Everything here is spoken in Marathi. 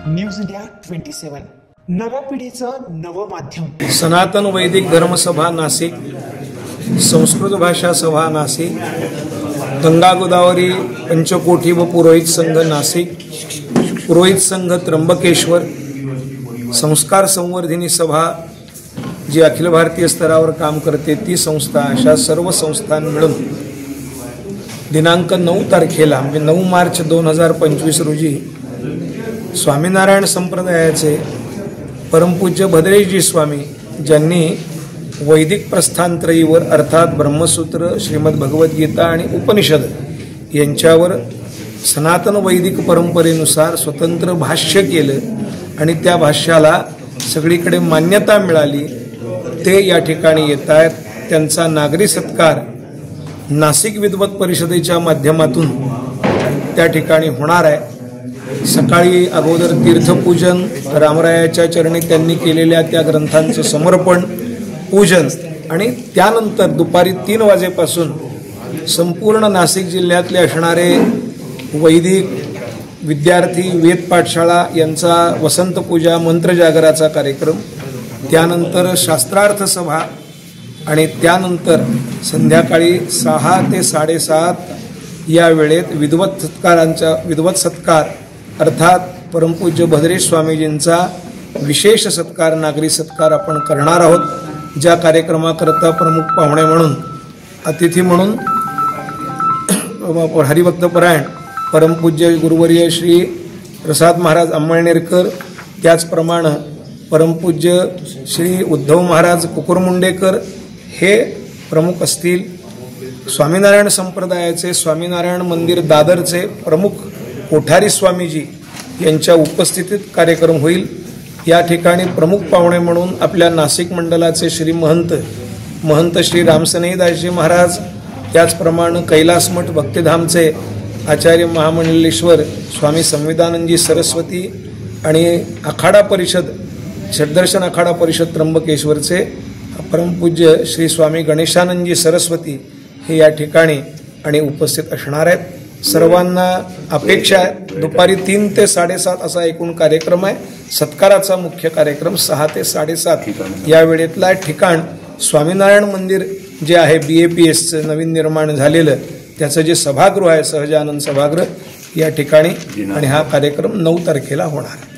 न्यूज इंडिया 27 नव्या पिढीचं नवं माध्यम। सनातन वैदिक धर्मसभा नाशिक, संस्कृत भाषा सभा नाशिक, गंगा गोदावरी पंचकोटी व पुरोहित संघ नाशिक, पुरोहित संघ त्र्यंबकेश्वर, संस्कार संवर्धिनी सभा जी अखिल भारतीय स्तरावर काम करते ती संस्था, अशा सर्व संस्था मिळून दिनांक 9 तारखेला म्हणजे 9 मार्च 2025 रोजी स्वामीनारायण संप्रदायाचे परमपूज्य भद्रेशजी स्वामी, ज्यांनी वैदिक प्रस्थानत्रयीवर अर्थात ब्रह्मसूत्र, श्रीमद भगवद्गीता आणि उपनिषद यांच्यावर सनातन वैदिक परंपरेनुसार स्वतंत्र भाष्य केलं आणि त्या भाष्याला सगळीकडे मान्यता मिळाली, ते या ठिकाणी येत आहेत। त्यांचा नागरी सत्कार नाशिक विद्वत परिषदेच्या माध्यमातून त्या ठिकाणी होणार आहे। सकाळी अगोदर तीर्थपूजन, रामरायाच्या चरणी त्यांनी केलेल्या त्या ग्रंथांचं समर्पण, पूजन आणि त्यानंतर दुपारी 3 वाजेपासून संपूर्ण नाशिक जिल्ह्यातले असणारे वैदिक विद्यार्थी, वेद पाठशाळा यांचा वसंत पूजा, मंत्रजागराचा कार्यक्रम, त्यानंतर शास्त्रार्थ सभा आणि त्यानंतर संध्याकाळी 6 ते 7:30 या वेळेत विद्वत सत्कार अर्थात परमपूज्य भद्रेश स्वामीजींचा विशेष सत्कार, नागरी सत्कार आपण करणार आहोत। ज्या कार्यक्रमाकरता प्रमुख पाहुणे म्हणून, अतिथी म्हणून हरिभक्तपरायण परमपूज्य गुरुवर्य श्री प्रसाद महाराज अंमळनेरकर, त्याचप्रमाणे परमपूज्य श्री उद्धव महाराज कुकुरमुंडेकर हे प्रमुख असतील। स्वामीनारायण संप्रदायाचे स्वामीनारायण मंदिर दादरचे प्रमुख कोठारी स्वामीजी यांच्या उपस्थितीत कार्यक्रम होईल। या ठिकाणी प्रमुख पाहुणे म्हणून आपल्या नाशिक मंडलाचे श्री महंत श्री रामसनेदासजी महाराज, त्याचप्रमाणे कैलासमठ भक्तिधामचे आचार्य महामंडलेश्वर स्वामी संविधानंदजी सरस्वती आणि आखाडा परिषद, षड्दर्शन आखाडा परिषद त्र्यंबकेश्वरचे परमपूज्य श्री स्वामी गणेशानंदजी सरस्वती हे या ठिकाणी आणि उपस्थित असणार आहेत। सर्वांना अपेक्षा आहे दुपारी 3 ते 7:30 असा एकूण कार्यक्रम आहे। सत्काराचा मुख्य कार्यक्रम 6 ते 7:30 या वेळेतला ठिकाण स्वामीनारायण मंदिर जे आहे BAPSचं नवीन निर्माण झालेलं, त्याचं जे सभागृह आहे सहजानंद सभागृह, या ठिकाणी आणि हा कार्यक्रम 9 तारखेला होणार आहे।